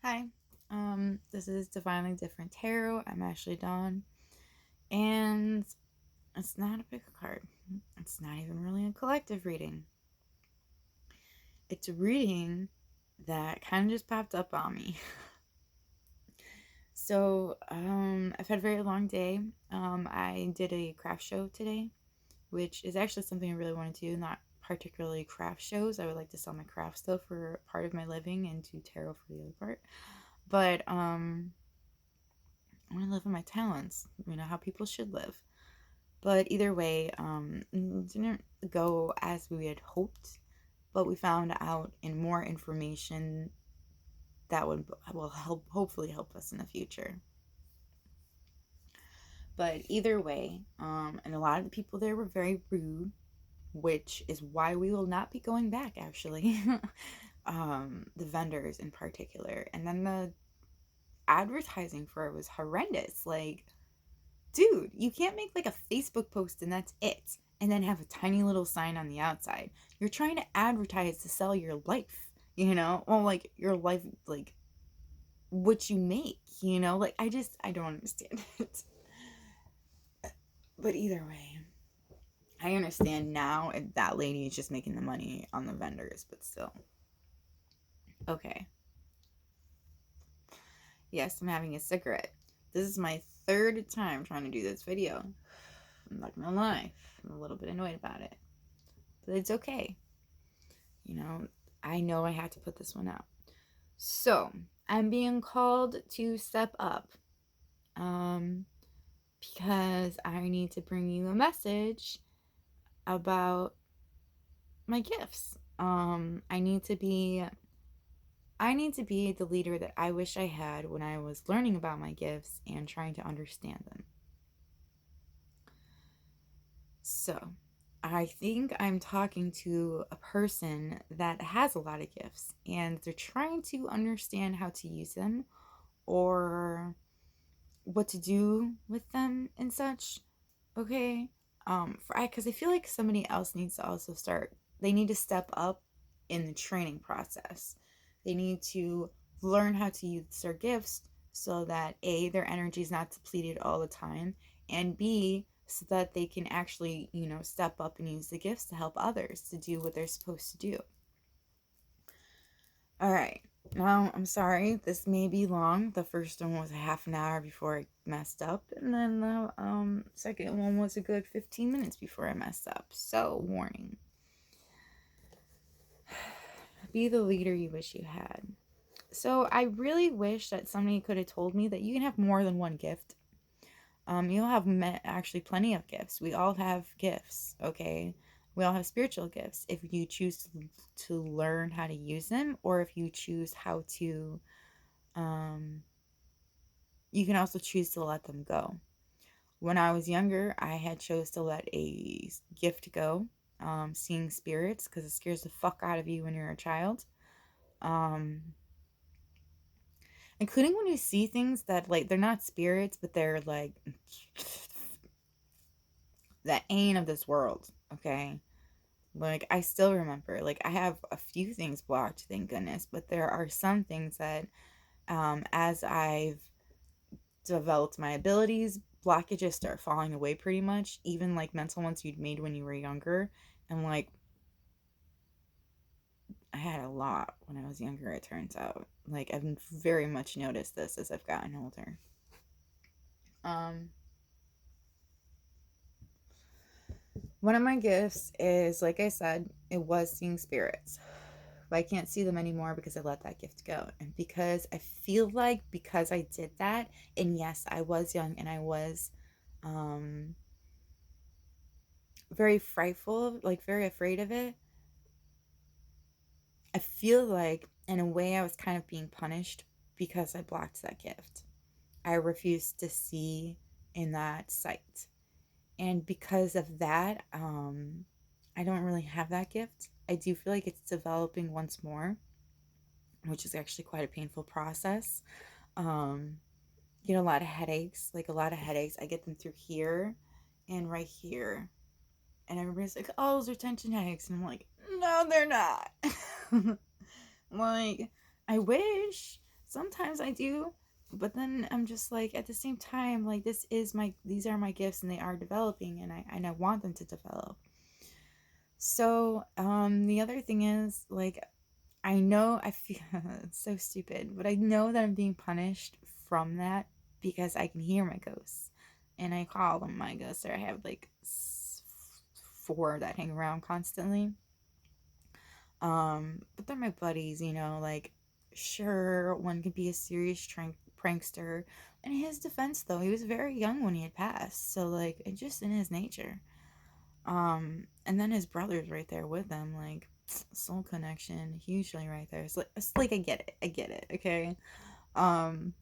Hi, this is Divinely Different Tarot. I'm Ashley Dawn, and it's not a pick a card. It's not even really a collective reading. It's a reading that kind of just popped up on me. So, I've had a very long day. I did a craft show today, which is actually something I really want to do, not particularly craft shows. I would like to sell my craft stuff for part of my living and do tarot for the other part. But, I want to live on my talents, how people should live. But either way, it didn't go as we had hoped, but we found out in more information that will hopefully help us in the future. But either way, and a lot of the people there were very rude, which is why we will not be going back, actually. The vendors in particular. And then the advertising for it was horrendous. Like, dude, you can't make like a Facebook post and that's it, and then have a tiny little sign on the outside. You're trying to advertise to sell your life, well, like your life, like what you make, like I don't understand it. But either way, I understand now if that lady is just making the money on the vendors, but still. Okay. Yes, I'm having a cigarette. This is my third time trying to do this video. I'm not gonna lie, I'm a little bit annoyed about it, but it's okay. I know I had to put this one out. So, I'm being called to step up because I need to bring you a message about my gifts. I need to be the leader that I wish I had when I was learning about my gifts and trying to understand them. So, I think I'm talking to a person that has a lot of gifts and they're trying to understand how to use them or what to do with them and such. Okay. Because I feel like somebody else needs to also start, they need to step up in the training process. They need to learn how to use their gifts so that A, their energy is not depleted all the time, and B, so that they can actually, step up and use the gifts to help others to do what they're supposed to do. All right. Now, I'm sorry, this may be long. The first one was a half an hour before I messed up, and then the second one was a good 15 minutes before I messed up. So, warning. Be the leader you wish you had. So, I really wish that somebody could have told me that you can have more than one gift. You'll have actually plenty of gifts. We all have gifts, okay? We all have spiritual gifts if you choose to learn how to use them, or if you choose how to, you can also choose to let them go. When I was younger, I had chose to let a gift go, seeing spirits, because it scares the fuck out of you when you're a child. Including when you see things that, like, they're not spirits, but they're like that ain't of this world, okay? Like, I still remember, like, I have a few things blocked, thank goodness, but there are some things that, as I've developed my abilities, blockages start falling away pretty much, even like mental ones you'd made when you were younger. And like, I had a lot when I was younger, it turns out. Like, I've very much noticed this as I've gotten older. One of my gifts is, like I said, it was seeing spirits. But I can't see them anymore because I let that gift go. And because I feel like because I did that, and yes, I was young and I was very frightful, like very afraid of it. I feel like in a way I was kind of being punished because I blocked that gift. I refused to see in that sight. And because of that, I don't really have that gift. I do feel like it's developing once more, which is actually quite a painful process. Get a lot of headaches, like a lot of headaches. I get them through here and right here. And everybody's like, oh, those are tension headaches. And I'm like, no, they're not. Like, I wish. Sometimes I do, but then I'm just like, at the same time, like, these are my gifts and they are developing, and I want them to develop. So, the other thing is, like, I know I feel it's so stupid, but I know that I'm being punished from that because I can hear my ghosts, and I call them my ghosts. Or I have like four that hang around constantly. But they're my buddies, like, sure, one could be a serious prankster. In his defense, though, he was very young when he had passed, so, like, it's just in his nature. And then his brother's right there with him, like, soul connection, hugely right there. It's like I get it, okay? Um,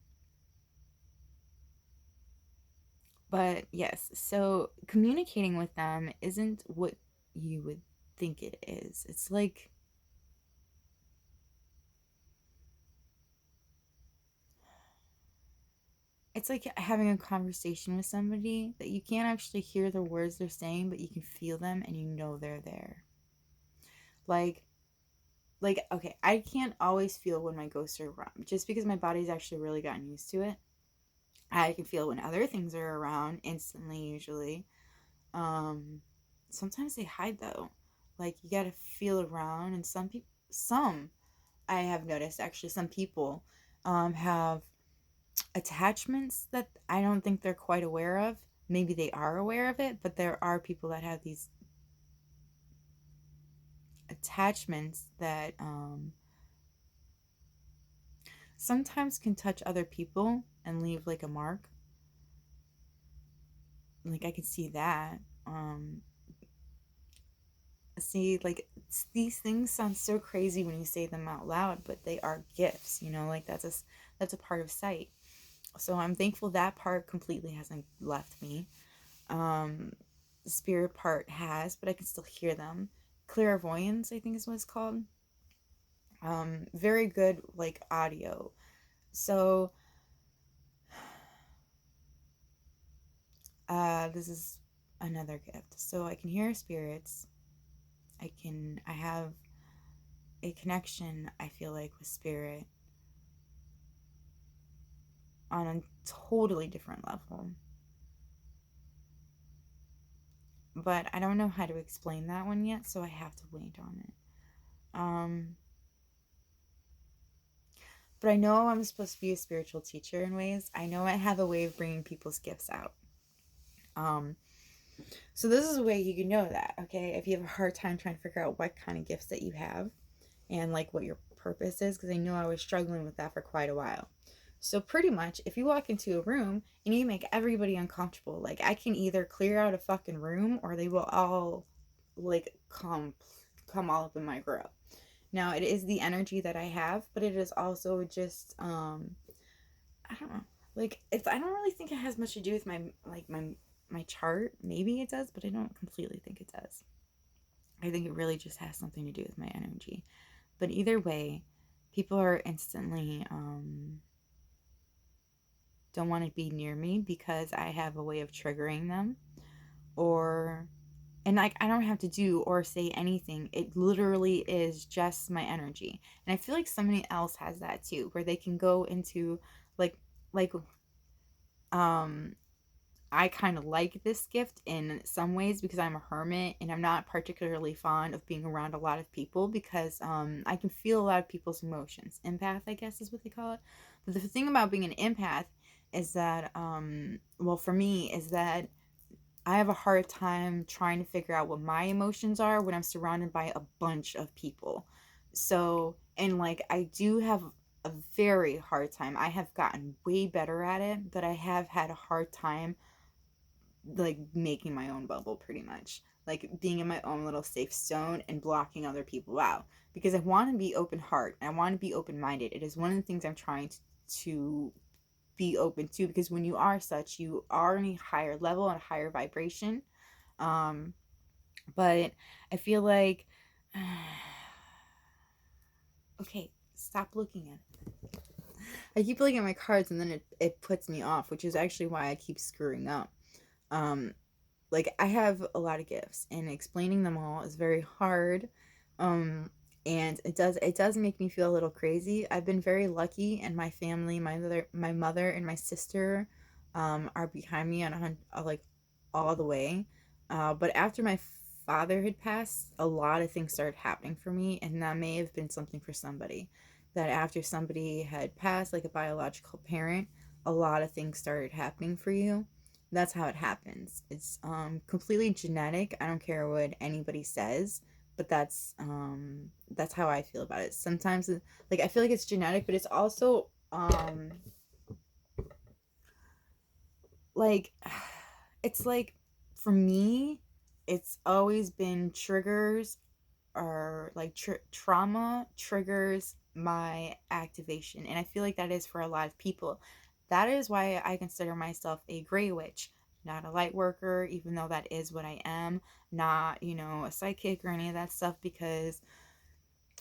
but yes, so communicating with them isn't what you would think it is. It's like having a conversation with somebody that you can't actually hear the words they're saying, but you can feel them and you know they're there. Like, okay, I can't always feel when my ghosts are around, just because my body's actually really gotten used to it. I can feel when other things are around instantly, usually. Um, Sometimes they hide though. Like, you gotta feel around, and some I have noticed actually, some people have attachments that I don't think they're quite aware of. Maybe they are aware of it, but there are people that have these attachments that sometimes can touch other people and leave like a mark. Like, I can see that. See, like, these things sound so crazy when you say them out loud, but they are gifts. Like, that's a part of sight. So I'm thankful that part completely hasn't left me. Um, the spirit part has, but I can still hear them. Clairvoyance, I think is what it's called. Very good, like, audio. So, this is another gift. So I can hear spirits. I have a connection, I feel like, with spirit on a totally different level. But I don't know how to explain that one yet, so I have to wait on it. Um, but I know I'm supposed to be a spiritual teacher in ways. I know I have a way of bringing people's gifts out. Um, so this is a way you can know that, okay? If you have a hard time trying to figure out what kind of gifts that you have and, like, what your purpose is, because I know I was struggling with that for quite a while. So pretty much, if you walk into a room and you make everybody uncomfortable, like, I can either clear out a fucking room or they will all, like, come all up in my grill. Now, it is the energy that I have, but it is also just I don't know. Like, it's I don't really think it has much to do with my chart. Maybe it does, but I don't completely think it does. I think it really just has something to do with my energy. But either way, people are instantly don't want to be near me because I have a way of triggering them, or and, like, I don't have to do or say anything. It literally is just my energy. And I feel like somebody else has that too, where they can go into, like like um I kind of like this gift in some ways because I'm a hermit and I'm not particularly fond of being around a lot of people because I can feel a lot of people's emotions. Empath, I guess, is what they call it. But the thing about being an empath is that well, for me, is that I have a hard time trying to figure out what my emotions are when I'm surrounded by a bunch of people. So, and, like, I do have a very hard time. I have gotten way better at it, but I have had a hard time, like, making my own bubble, pretty much. Like, being in my own little safe zone and blocking other people out. Because I want to be open heart. I want to be open minded. It is one of the things I'm trying to be open to, because when you are such, you are on a higher level and a higher vibration. um but I feel like okay, stop looking at it. I keep looking at my cards and then it puts me off, which is actually why I keep screwing up. um like, I have a lot of gifts and explaining them all is very hard. um And it does make me feel a little crazy. I've been very lucky, and my family, my mother and my sister, are behind me on like all the way. But after my father had passed, a lot of things started happening for me, and that may have been something for somebody. That after somebody had passed, like a biological parent, a lot of things started happening for you. That's how it happens. It's completely genetic. I don't care what anybody says, but that's how I feel about it. Sometimes like I feel like it's genetic, but it's also like it's like for me, it's always been triggers or like trauma triggers my activation, and I feel like that is for a lot of people. That is why I consider myself a gray witch, not a light worker, even though that is what I am. Not, a psychic or any of that stuff, because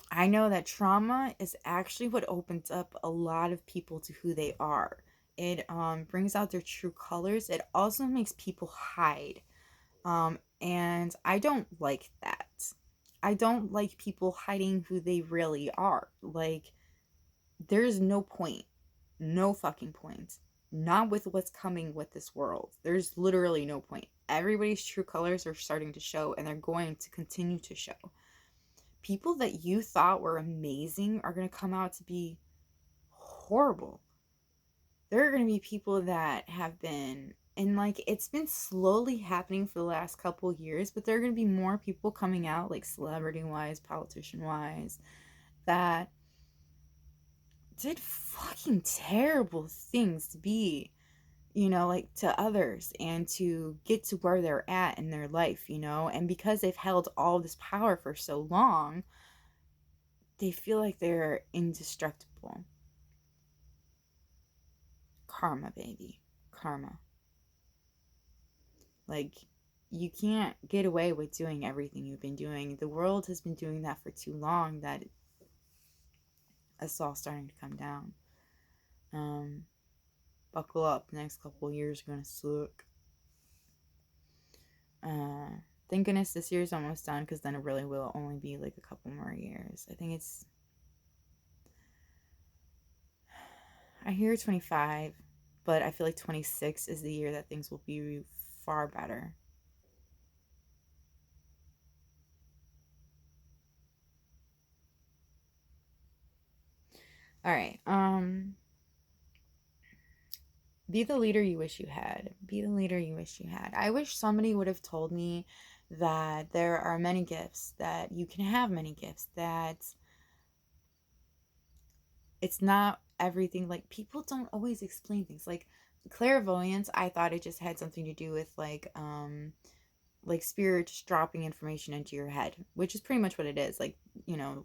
I know that trauma is actually what opens up a lot of people to who they are. It brings out their true colors. It also makes people hide. And I don't like that. I don't like people hiding who they really are. Like, there's no point. No fucking point. Not with what's coming with this world. There's literally no point. Everybody's true colors are starting to show, and they're going to continue to show. People that you thought were amazing are going to come out to be horrible. There are going to be people that have been, and like it's been slowly happening for the last couple years, but there are going to be more people coming out, like celebrity wise, politician wise, that did fucking terrible things to be, like to others and to get to where they're at in their life, and because they've held all this power for so long, they feel like they're indestructible. Karma, baby. Karma. Like, you can't get away with doing everything you've been doing. The world has been doing that for too long that it's all starting to come down. Um, Buckle up. The next couple of years are going to suck. Thank goodness this year's almost done, because then it really will only be like a couple more years. I hear 25, but I feel like 26 is the year that things will be far better. All right. Be the leader you wish you had. Be the leader you wish you had. I wish somebody would have told me that there are many gifts, that you can have many gifts, that it's not everything. Like, people don't always explain things. Like, clairvoyance, I thought it just had something to do with like spirit just dropping information into your head, which is pretty much what it is, like,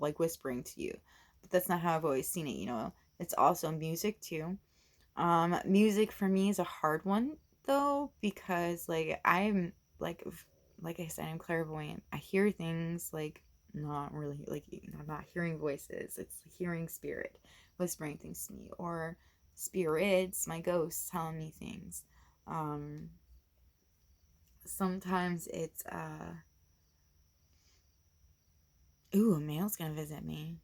like whispering to you. But that's not how I've always seen it. It's also music too. Music for me is a hard one though, because like I'm like I said, I'm clairvoyant. I hear things, like, not really, like, I'm not hearing voices. It's hearing spirit whispering things to me, or spirits, my ghosts telling me things. Um, Sometimes it's ooh, a male's gonna visit me.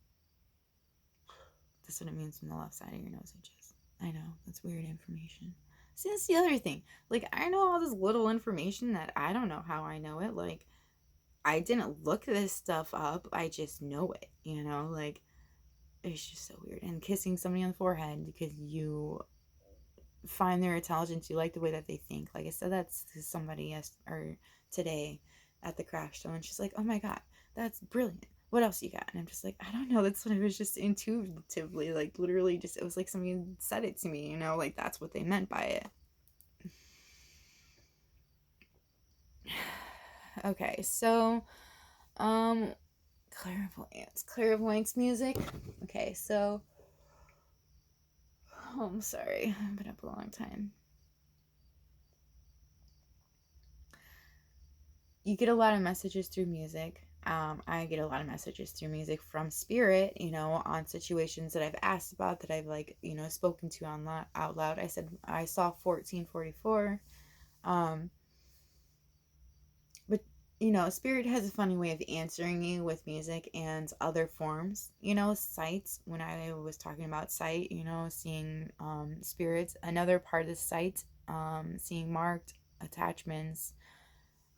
That's what it means when the left side of your nose itches. I know, that's weird information. See, that's the other thing. Like, I know all this little information that I don't know how I know it. Like, I didn't look this stuff up. I just know it. Like, it's just so weird. And kissing somebody on the forehead because you find their intelligence, you like the way that they think. Like I said, that's somebody or today at the crash show, and she's like, "Oh my god, that's brilliant. What else you got?" And I'm just like, I don't know. That's what it was, just intuitively, like literally, just it was like somebody said it to me. Like that's what they meant by it. Okay, so um, clairvoyance music. Okay, so oh, I'm sorry, I've been up a long time. You get a lot of messages through music. I get a lot of messages through music from spirit, on situations that I've asked about, that I've like, spoken to out loud. I said I saw 1444. Um, but Spirit has a funny way of answering you with music and other forms. Sight, when I was talking about sight, seeing spirits, another part of the sight, seeing marked attachments,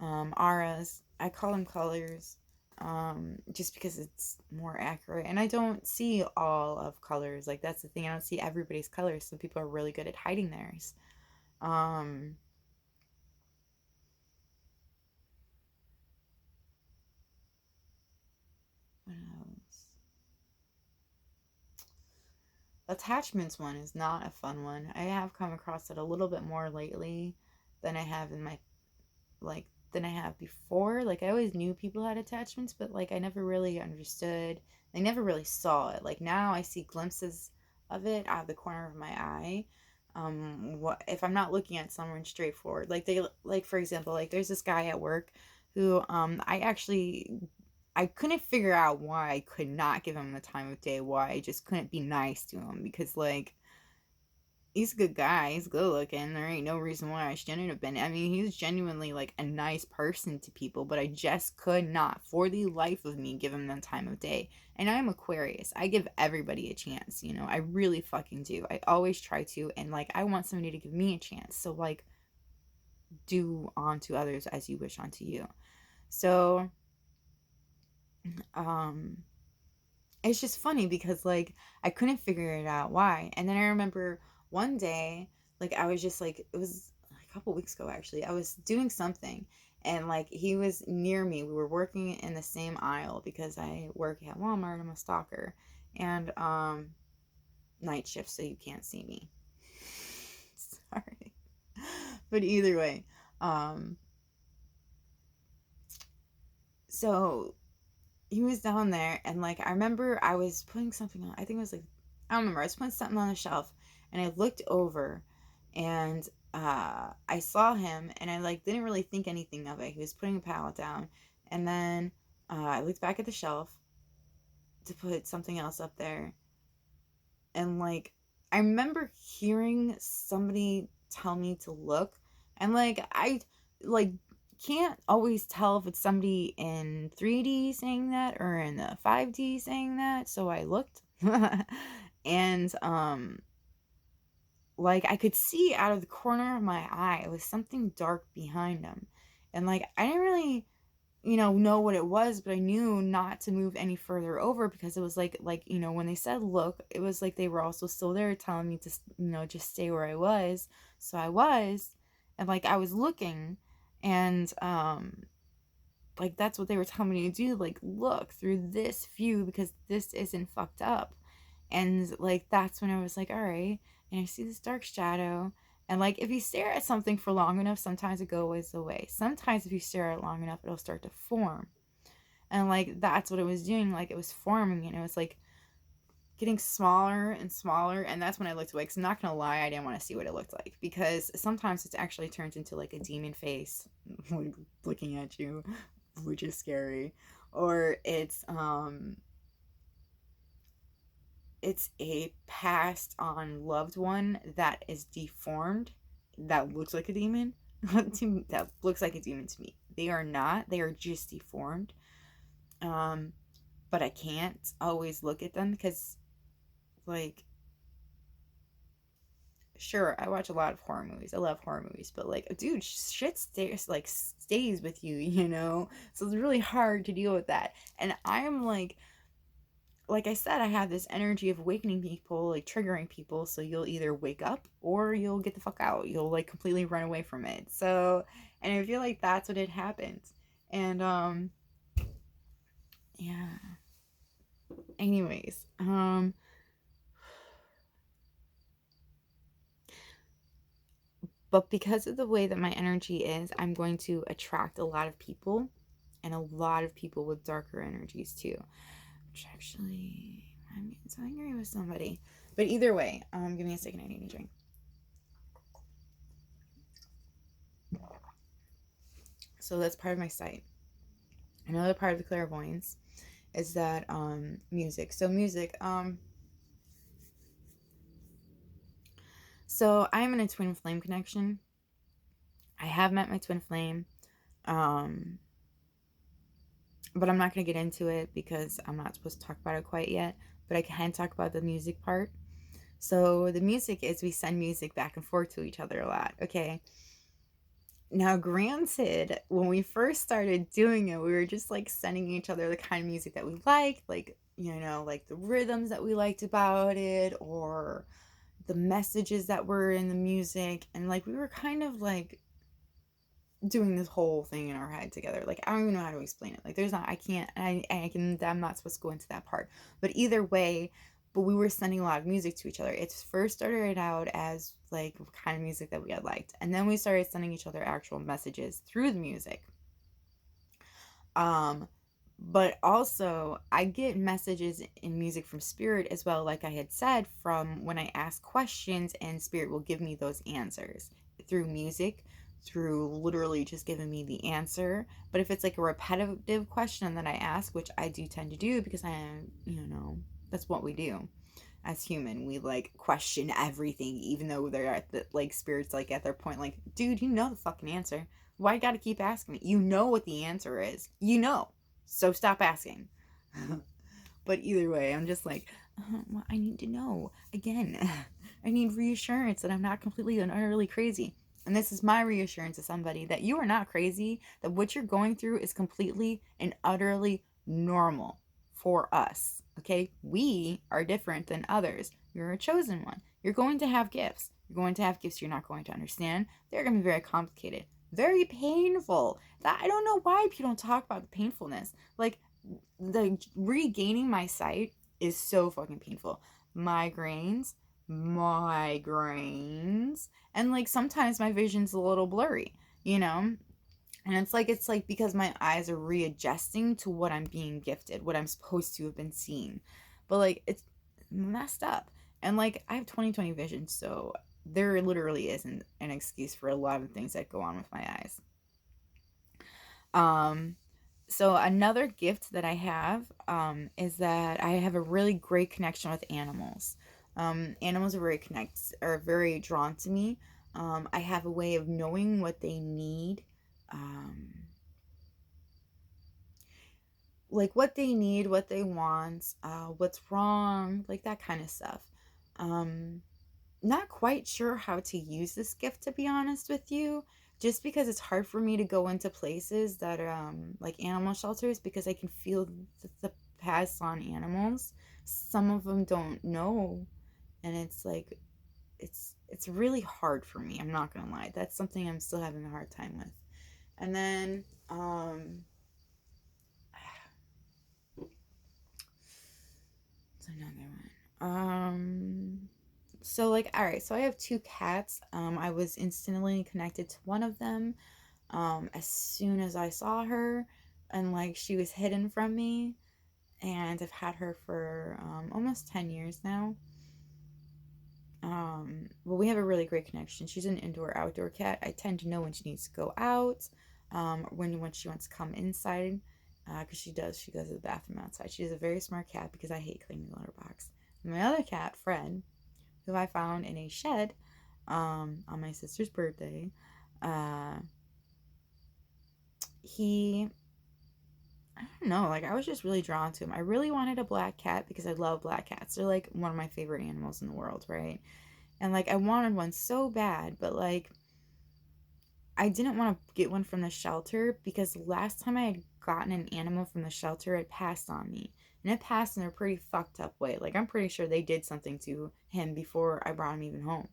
auras. I call them colors, just because it's more accurate. And I don't see all of colors. Like, that's the thing. I don't see everybody's colors. Some people are really good at hiding theirs. Um, what else? Attachments one is not a fun one. I have come across it a little bit more lately than I have in my like than I have before. Like, I always knew people had attachments, but like I never really understood. I never really saw it. Like, now I see glimpses of it out of the corner of my eye. What if I'm not looking at someone straightforward? Like, for example, like there's this guy at work who I couldn't figure out why I could not give him the time of day, why I just couldn't be nice to him, because like he's a good guy, he's good looking. There ain't no reason why I shouldn't have been. I mean, he's genuinely like a nice person to people, but I just could not, for the life of me, give him the time of day. And I'm Aquarius. I give everybody a chance, I really fucking do. I always try to, and like I want somebody to give me a chance. So like, do unto others as you wish unto you. So um it's just funny because like I couldn't figure it out why. And then I remember one day, like I was just like, it was a couple weeks ago actually. I was doing something and like he was near me. We were working in the same aisle because I work at Walmart. I'm a stalker. And night shift, so you can't see me. Sorry. But either way, um so he was down there and like I remember I was putting something on, I think it was like, I don't remember, I was putting something on the shelf and I looked over and I saw him and I like didn't really think anything of it. He was putting a pallet down and then I looked back at the shelf to put something else up there and like I remember hearing somebody tell me to look and like I like can't always tell if it's somebody in 3D saying that or in the 5D saying that, so I looked. And like I could see out of the corner of my eye it was something dark behind him. And like I didn't really know what it was, but I knew not to move any further over because it was like when they said look, it was like they were also still there telling me to just stay where I was. So I was, and like I was looking, and like that's what they were telling me to do, like look through this view because this isn't fucked up. And like that's when I was like, all right, and I see this dark shadow. And like if you stare at something for long enough, sometimes it goes away. Sometimes if you stare at it long enough, it'll start to form. And like that's what it was doing. Like it was forming and it was like getting smaller and smaller. And that's when I looked away. Because I'm not gonna lie, I didn't want to see what it looked like. Because sometimes it's actually turned into like a demon face looking at you, which is scary. Or it's a passed on loved one that is deformed, that looks like a demon. That looks like a demon to me. They are not, they are just deformed. um but I can't always look at them because like, sure, I watch a lot of horror movies, I love horror movies, but like dude, shit stays with you, so it's really hard to deal with that. And I'm like I said, I have this energy of awakening people, like triggering people. So you'll either wake up or you'll get the fuck out. You'll like completely run away from it. So, and I feel like that's what had happened. And yeah. Anyways, but because of the way that my energy is, I'm going to attract a lot of people, and a lot of people with darker energies too. Which actually, I'm getting so angry with somebody. But either way, give me a second. I need a drink. So that's part of my sight. Another part of the clairvoyance is that music. So music. So I'm in a twin flame connection. I have met my twin flame. Um, but I'm not going to get into it because I'm not supposed to talk about it quite yet. But I can talk about the music part. So the music is we send music back and forth to each other a lot. Okay. Now, granted, when we first started doing it, we were just like sending each other the kind of music that we liked, like, like the rhythms that we liked about it, or the messages that were in the music. And like, we were kind of like doing this whole thing in our head together. Like, I don't even know how to explain it. Like, there's not, I can't, I'm not supposed to go into that part. But either way, but we were sending a lot of music to each other. It first started out as like kind of music that we had liked, and then we started sending each other actual messages through the music. Um, but also I get messages in music from spirit as well, like I had said, from when I ask questions, and spirit will give me those answers through music, through literally just giving me the answer. But if it's like a repetitive question that I ask, which I do tend to do because I am, that's what we do as human. We like question everything, even though they're at the like spirits like at their point, like, dude, you know the fucking answer. Why you gotta keep asking me? You know what the answer is. So stop asking. But either way, I'm just like, well, I need to know again. I need reassurance that I'm not completely and utterly crazy. And this is my reassurance to somebody that you are not crazy, that what you're going through is completely and utterly normal for us. Okay? We are different than others. You're a chosen one. You're going to have gifts. You're going to have gifts you're not going to understand. They're going to be very complicated, very painful. That I don't know why people don't talk about the painfulness. Like, the regaining my sight is so fucking painful. Migraines, migraines, and like sometimes my vision's a little blurry, you know? And it's like because my eyes are readjusting to what I'm being gifted, what I'm supposed to have been seeing. But like it's messed up. And like I have 20/20 vision, so there literally isn't an excuse for a lot of things that go on with my eyes. Um so another gift that I have is that I have a really great connection with animals. Animals are very drawn to me. I have a way of knowing what they need, um, like what they need, what they want, what's wrong, like that kind of stuff. Um, Not quite sure how to use this gift, to be honest with you, just because it's hard for me to go into places that are like animal shelters, because I can feel the pass on animals. Some of them don't know, and it's like it's really hard for me. I'm not gonna lie. That's something I'm still having a hard time with. And then it's another one. So like, all right, so I have two cats. I was instantly connected to one of them as soon as I saw her, and like she was hidden from me, and I've had her for almost 10 years now. Well, we have a really great connection. She's an indoor outdoor cat. I tend to know when she needs to go out, when she wants to come inside, because she goes to the bathroom outside. She's a very smart cat because I hate cleaning the litter box. And my other cat, Fred, who I found in a shed on my sister's birthday, uh, he, I don't know, like I was just really drawn to him. I really wanted a black cat because I love black cats. They're like one of my favorite animals in the world, right? And like I wanted one so bad, but like I didn't want to get one from the shelter because last time I had gotten an animal from the shelter, it passed on me. And it passed in a pretty fucked up way. Like I'm pretty sure they did something to him before I brought him even home.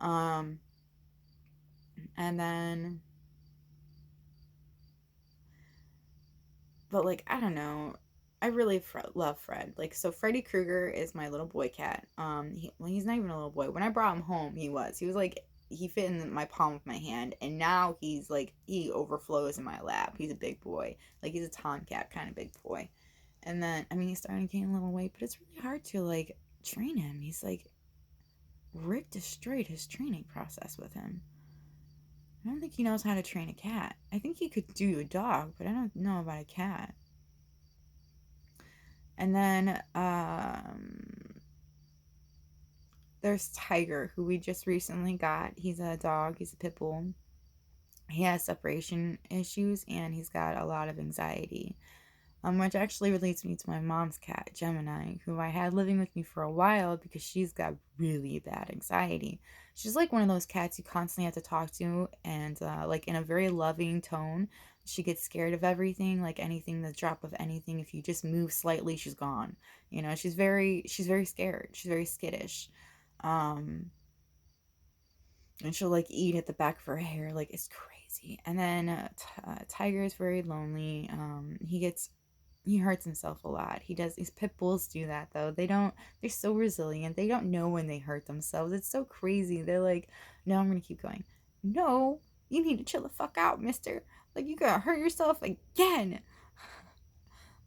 Um, and then, but like I don't know, I really love Fred. Like so, Freddy Krueger is my little boy cat. Well, he's not even a little boy. When I brought him home, he was like he fit in my palm of my hand, and now he's like he overflows in my lap. He's a big boy, like he's a tomcat kind of big boy. And then I mean he's starting to gain a little weight, but it's really hard to like train him. He's like Rick destroyed his training process with him. I don't think he knows how to train a cat. I think he could do a dog, but I don't know about a cat. And then there's Tiger, who we just recently got. He's a dog. He's a pit bull. He has separation issues and he's got a lot of anxiety. which actually relates me to my mom's cat, Gemini, who I had living with me for a while because she's got really bad anxiety. She's like one of those cats you constantly have to talk to, and like in a very loving tone. She gets scared of everything, like anything, the drop of anything. If you just move slightly, she's gone. She's very scared. She's very skittish. Um, and she'll like eat at the back of her hair, like it's crazy. And then Tiger is very lonely. He hurts himself a lot. He does. These pit bulls do that though. They're so resilient. They don't know when they hurt themselves. It's so crazy. They're like, no, I'm gonna keep going. No, you need to chill the fuck out, mister. Like, you gonna hurt yourself again.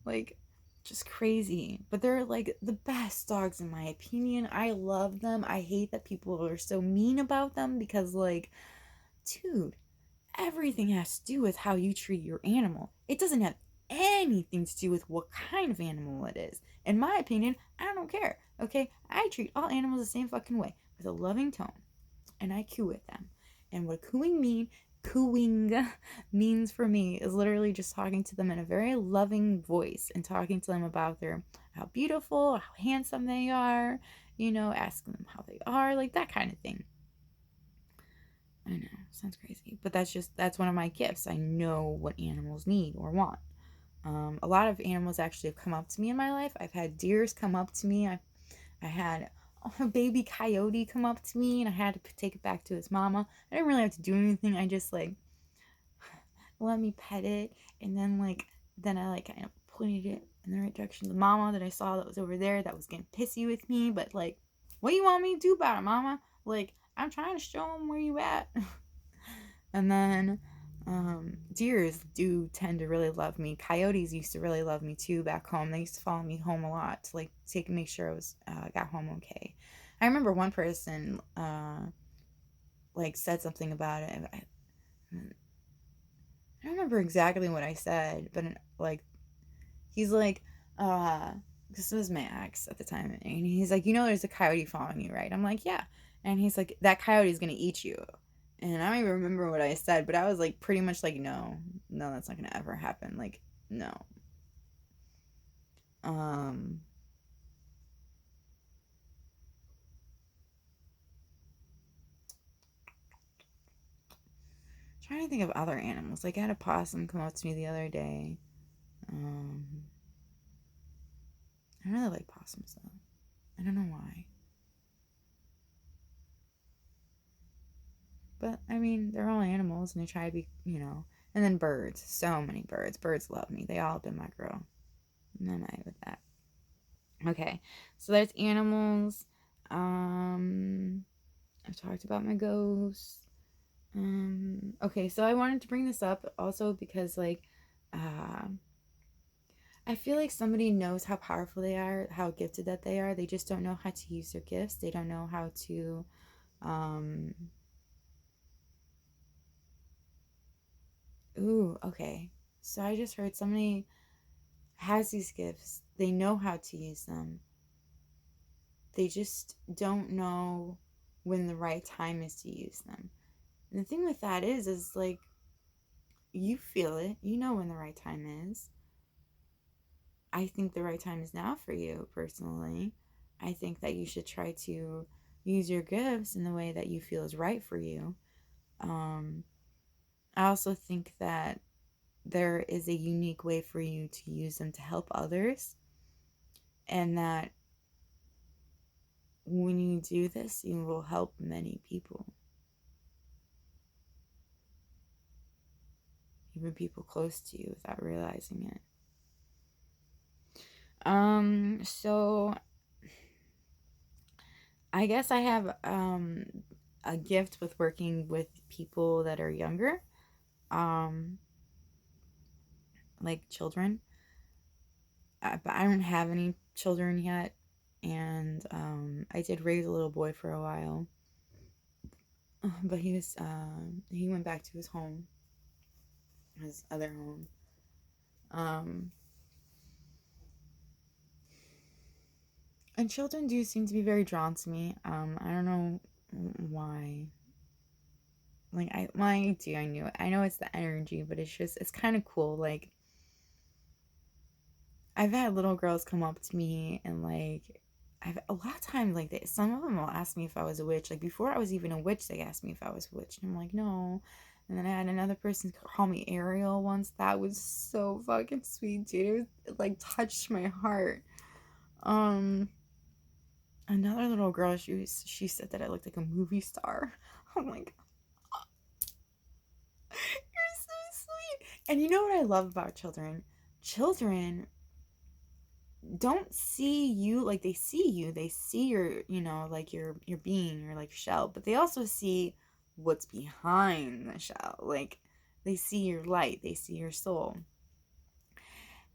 Like, just crazy. But they're like the best dogs in my opinion. I love them. I hate that people are so mean about them because, like, dude, everything has to do with how you treat your animal. It doesn't have anything to do with what kind of animal it is. In my opinion, I don't care. Okay? I treat all animals the same fucking way with a loving tone, and I coo with them. And what cooing means for me is literally just talking to them in a very loving voice and talking to them about their how beautiful, how handsome they are, asking them how they are, like that kind of thing. I know, sounds crazy, but that's one of my gifts. I know what animals need or want. A lot of animals actually have come up to me in my life. I've had deers come up to me. I had a baby coyote come up to me, and I had to take it back to its mama. I didn't really have to do anything. I just like let me pet it, and then I like kind of pointed it in the right direction to the mama that I saw that was over there that was getting pissy with me. But like, what do you want me to do about it, mama? Like, I'm trying to show them where you at. And then deers do tend to really love me. Coyotes used to really love me too back home. They used to follow me home a lot to like make sure I was got home okay. I remember one person like said something about it. I don't remember exactly what I said, but like he's like, this was my ex at the time, and he's like, there's a coyote following you, right? I'm like, yeah, and he's like, that coyote is gonna eat you, and I don't even remember what I said, but I was like, pretty much like, no, no, that's not gonna ever happen, like, no. Um, Trying to think of other animals. Like I had a possum come up to me the other day. Um, I really like possums though. I don't know why. But I mean, they're all animals and they try to be. And then birds. So many birds. Birds love me. They all have been my girl. And then I with that. Okay. So there's animals. I've talked about my ghosts. Okay, so I wanted to bring this up also because uh I feel like somebody knows how powerful they are, how gifted that they are. They just don't know how to use their gifts. They don't know how to um ooh, okay. So I just heard somebody has these gifts. They know how to use them. They just don't know when the right time is to use them. And the thing with that is like you feel it. You know when the right time is. I think the right time is now for you personally. I think that you should try to use your gifts in the way that you feel is right for you. Um, I also think that there is a unique way for you to use them to help others, and that when you do this, you will help many people, even people close to you, without realizing it. So I guess I have a gift with working with people that are younger, um, like children. But I don't have any children yet, and I did raise a little boy for a while, but he went back to his home, his other home. Um, and children do seem to be very drawn to me. I don't know why. Like I do, I knew it. I know it's the energy, but it's kind of cool. Like I've had little girls come up to me and like I've a lot of times like some of them will ask me if I was a witch. Like before I was even a witch, they asked me if I was a witch, and I'm like, no. And then I had another person call me Ariel once. That was so fucking sweet, dude. It like touched my heart. Um, Another little girl, she said that I looked like a movie star. I'm like, you're so sweet. And you know what I love about children? Children don't see you like they see you. They see your, like your being, your like shell, but they also see what's behind the shell. Like they see your light, they see your soul.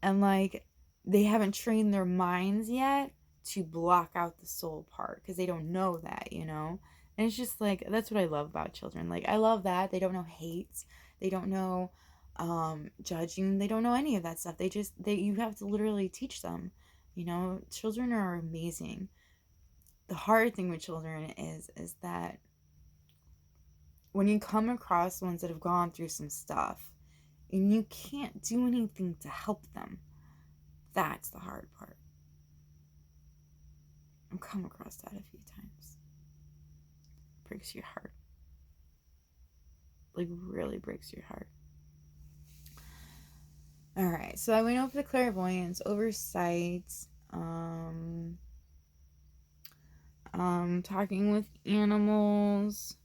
And like they haven't trained their minds yet to block out the soul part because they don't know that. And it's just like that's what I love about children. Like I love that they don't know hate, they don't know judging, they don't know any of that stuff. They you have to literally teach them. Children are amazing. The hard thing with children is that when you come across ones that have gone through some stuff and you can't do anything to help them, that's the hard part. I've come across that a few times. Breaks your heart. Like really breaks your heart. All right, so I went over the clairvoyance, oversight, talking with animals,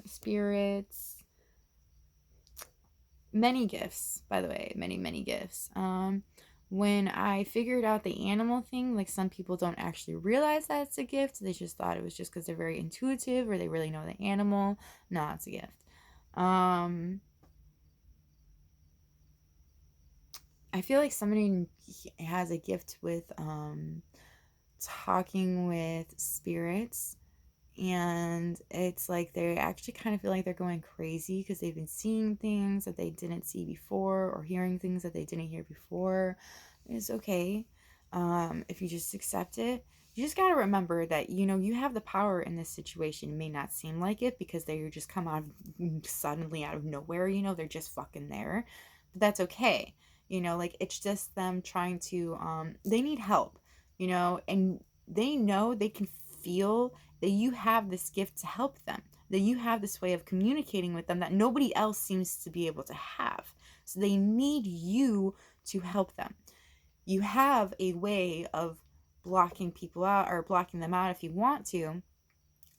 spirits, many gifts, by the way, many gifts. When I figured out the animal thing, like some people don't actually realize that it's a gift. They just thought it was just because they're very intuitive or they really know the animal. No, it's a gift. I feel like somebody has a gift with talking with spirits, and it's like they actually kind of feel like they're going crazy because they've been seeing things that they didn't see before or hearing things that they didn't hear before. It's okay if you just accept it. You just got to remember that you have the power in this situation. It may not seem like it because they just come out suddenly out of nowhere. They're just fucking there, but that's okay. Like it's just them trying to they need help. And they know, they can feel that you have this gift to help them, that you have this way of communicating with them that nobody else seems to be able to have. So they need you to help them. You have a way of blocking people out or blocking them out if you want to.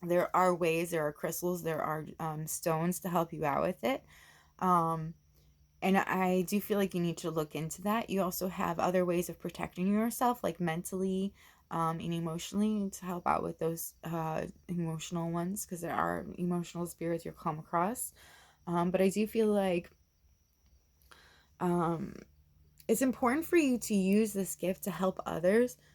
There are ways, there are crystals, there are stones to help you out with it. And I do feel like you need to look into that. You also have other ways of protecting yourself, like mentally and emotionally, to help out with those emotional ones, because there are emotional spirits you'll come across. But I do feel like um, it's important for you to use this gift to help others,